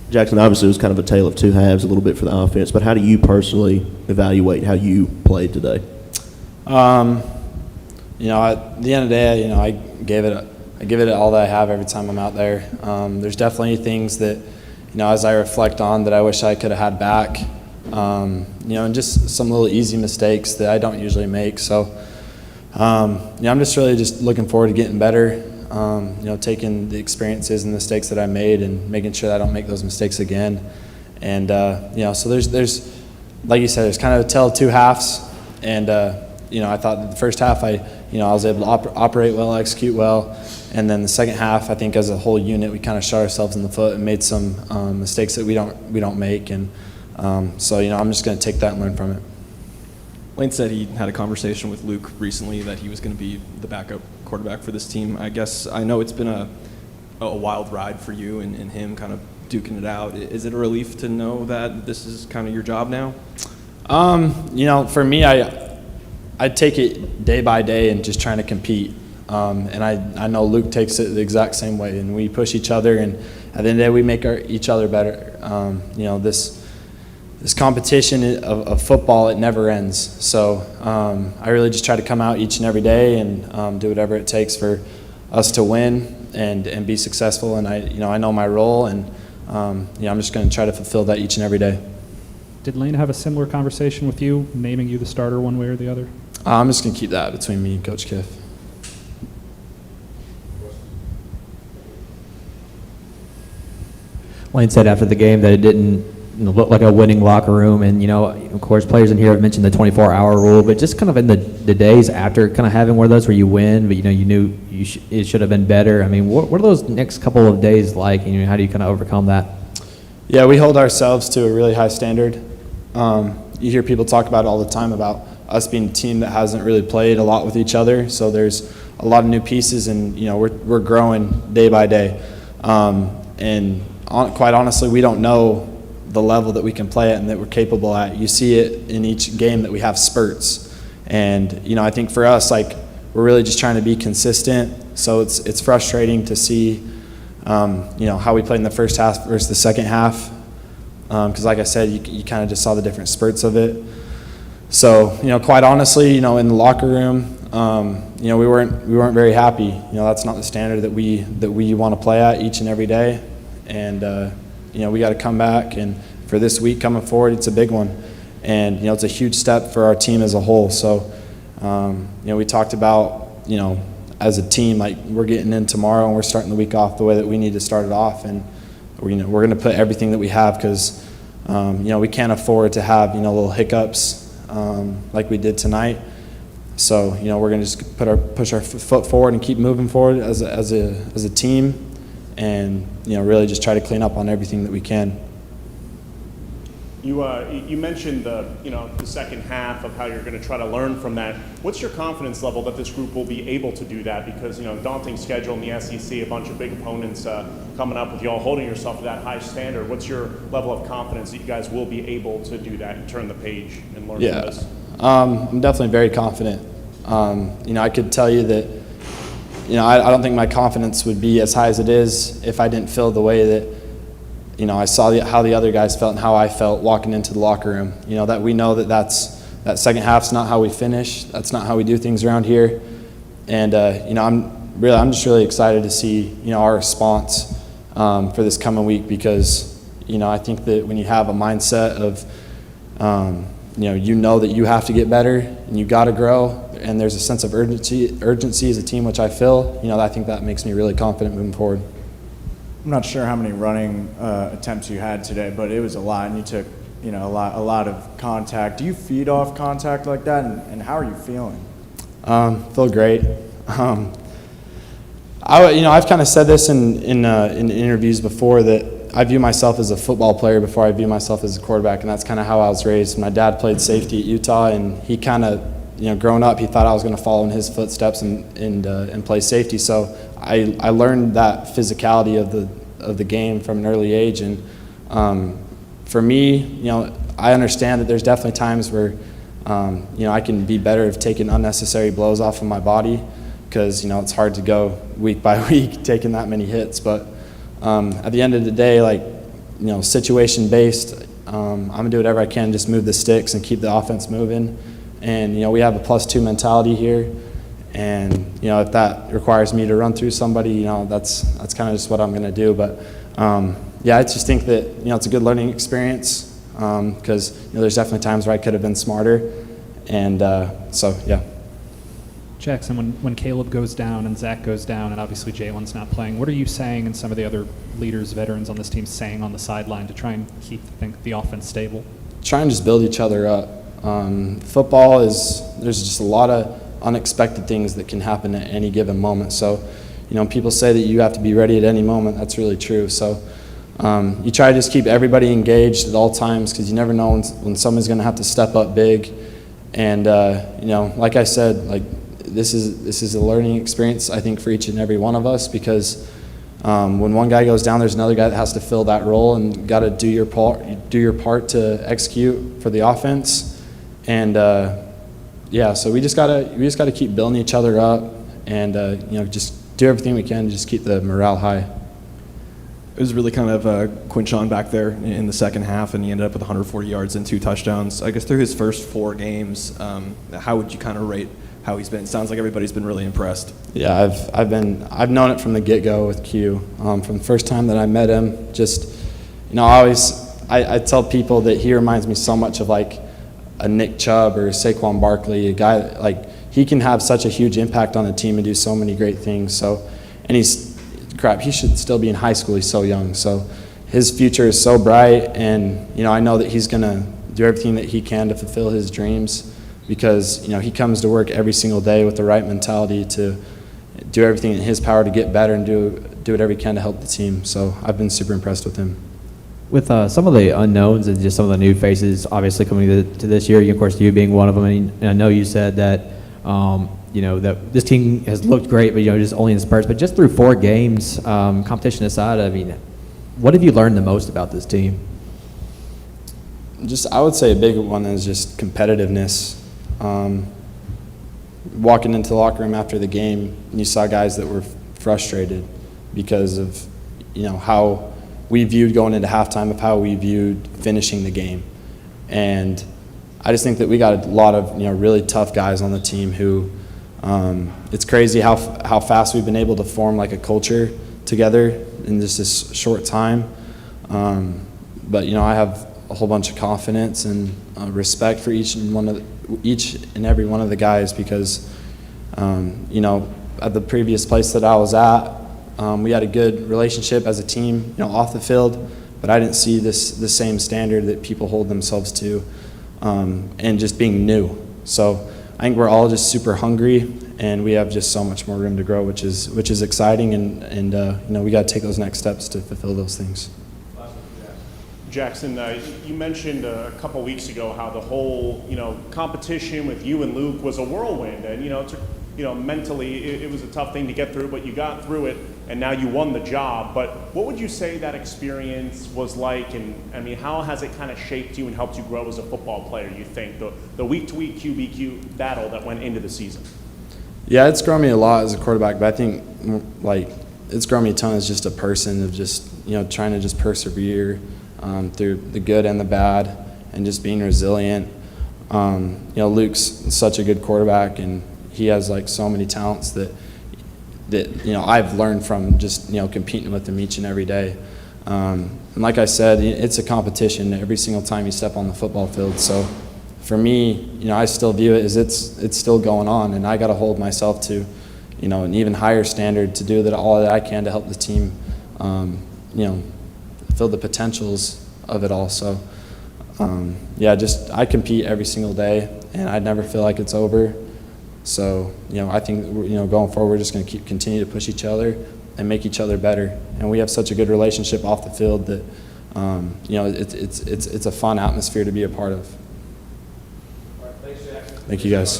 Jaxson, obviously it was kind of a tale of two halves a little bit for the offense, but how do you personally evaluate how you played today? At the end of the day, I give it all that I have every time I'm out there. There's definitely things that, as I reflect on, that I wish I could have had back. And just some little easy mistakes that I don't usually make. So, I'm just really just looking forward to getting better. Taking the experiences and mistakes that I made and making sure that I don't make those mistakes again. And so there's like you said, there's kind of a tale of two halves. And I thought that the first half I was able to operate well, execute well, and then the second half I think as a whole unit we kind of shot ourselves in the foot and made some mistakes that we don't make. And so I'm just going to take that and learn from it. Lane said he had a conversation with Luke recently that he was going to be the backup quarterback for this team. I guess I know it's been a wild ride for you and him kind of duking it out. Is it a relief to know that this is kind of your job now? For me, I take it day by day and just trying to compete. And I know Luke takes it the exact same way, and we push each other, and at the end of the day, we make each other better. This competition of football, it never ends. So I really just try to come out each and every day and do whatever it takes for us to win and be successful. And I know my role, and I'm just going to try to fulfill that each and every day. Did Lane have a similar conversation with you, naming you the starter one way or the other? I'm just going to keep that between me and Coach Kiff. Lane said after the game that it didn't look like a winning locker room, and of course players in here have mentioned the 24-hour rule, but just kind of in the days after kind of having one of those where you win, but you knew it should have been better. I mean, what are those next couple of days like, and how do you kind of overcome that? Yeah, we hold ourselves to a really high standard. You hear people talk about it all the time about us being a team that hasn't really played a lot with each other, so there's a lot of new pieces, and we're growing day by day. Quite honestly, we don't know the level that we can play at and that we're capable at. You see it in each game that we have spurts, and I think for us, we're really just trying to be consistent. So it's frustrating to see how we played in the first half versus the second half, because like I said, you kind of just saw the different spurts of it. So quite honestly, in the locker room, we weren't very happy. That's not the standard that we want to play at each and every day, and we got to come back, and for this week coming forward, it's a big one, and it's a huge step for our team as a whole. So we talked about as a team, we're getting in tomorrow and we're starting the week off the way that we need to start it off, and we're going to put everything that we have, because we can't afford to have little hiccups like we did tonight. So we're going to just push our foot forward and keep moving forward as a team, and really just try to clean up on everything that we can. You mentioned the second half of how you're going to try to learn from that. What's your confidence level that this group will be able to do that? Because daunting schedule in the SEC, a bunch of big opponents coming up with y'all holding yourself to that high standard. What's your level of confidence that you guys will be able to do that and turn the page and learn from this? I'm definitely very confident. I could tell you that I don't think my confidence would be as high as it is if I didn't feel the way that I saw how the other guys felt and how I felt walking into the locker room. That we know that second half's not how we finish. That's not how we do things around here. And I'm just really excited to see our response for this coming week, because I think that when you have a mindset of that you have to get better and you got to grow, and there's a sense of urgency as a team, which I feel, I think that makes me really confident moving forward. I'm not sure how many running attempts you had today, but it was a lot, and you took a lot of contact. Do you feed off contact like that, and how are you feeling? Feel great. I've kind of said this in interviews before, that I view myself as a football player before I view myself as a quarterback, and that's kind of how I was raised. My dad played safety at Utah, and he kind of, growing up, he thought I was going to follow in his footsteps and play safety. So I learned that physicality of the game from an early age, and for me, I understand that there's definitely times where I can be better at taking unnecessary blows off of my body, because it's hard to go week by week taking that many hits. But at the end of the day, situation based. I'm gonna do whatever I can, just move the sticks and keep the offense moving. And we have a +2 mentality here. And if that requires me to run through somebody, that's kind of just what I'm gonna do. But I just think that it's a good learning experience because there's definitely times where I could have been smarter. And Jaxson, when Caleb goes down and Zach goes down, and obviously Jalen's not playing, what are you saying and some of the other leaders, veterans on this team saying on the sideline to try and keep the offense stable? Try and just build each other up. Football there's just a lot of unexpected things that can happen at any given moment. So, people say that you have to be ready at any moment. That's really true. So, you try to just keep everybody engaged at all times because you never know when somebody's going to have to step up big. And, like I said, this is a learning experience, I think, for each and every one of us because when one guy goes down, there's another guy that has to fill that role and got to do your part to execute for the offense. And so we just gotta keep building each other up and just do everything we can to just keep the morale high. It was really kind of Quinshon back there in the second half, and he ended up with 140 yards and 2 touchdowns. I guess through his first 4 games, how would you kind of rate how he's been? It sounds like everybody's been really impressed. Yeah, I've known it from the get-go with Q. From the first time that I met him, just I tell people that he reminds me so much of a Nick Chubb or Saquon Barkley, a guy that, he can have such a huge impact on the team and do so many great things. So, and he should still be in high school. He's so young. So his future is so bright, and I know that he's gonna do everything that he can to fulfill his dreams because he comes to work every single day with the right mentality to do everything in his power to get better and do whatever he can to help the team. So I've been super impressed with him. With some of the unknowns and just some of the new faces obviously coming to this year, of course, you being one of them, and I know you said that, that this team has looked great, but, just only in spurts. But just through 4 games, competition aside, what have you learned the most about this team? I would say a big one is just competitiveness. Walking into the locker room after the game, you saw guys that were frustrated because of, how we viewed going into halftime, of how we viewed finishing the game. And I just think that we got a lot of really tough guys on the team who it's crazy how fast we've been able to form a culture together in just this short time. But I have a whole bunch of confidence and respect for each and every one of the guys because at the previous place that I was at, we had a good relationship as a team, off the field, but I didn't see the same standard that people hold themselves to, and just being new. So I think we're all just super hungry, and we have just so much more room to grow, which is exciting, and we got to take those next steps to fulfill those things. Jaxson, you mentioned a couple weeks ago how the whole competition with you and Luke was a whirlwind, and mentally it was a tough thing to get through, but you got through it, and now you won the job. But what would you say that experience was like, and how has it kind of shaped you and helped you grow as a football player, you think, the week-to-week QBQ battle that went into the season? Yeah, it's grown me a lot as a quarterback, but I think it's grown me a ton as just a person of just trying to just persevere through the good and the bad and just being resilient. Luke's such a good quarterback, and he has so many talents that I've learned from just competing with him each and every day. And like I said, it's a competition every single time you step on the football field. So for me, I still view it as it's still going on, and I got to hold myself to an even higher standard to do all that I can to help the team fill the potentials of it all. So I compete every single day, and I never feel like it's over. So, I think, going forward, we're just going to continue to push each other and make each other better. And we have such a good relationship off the field that, it's a fun atmosphere to be a part of. All right, thanks, Jack. Thank you, guys.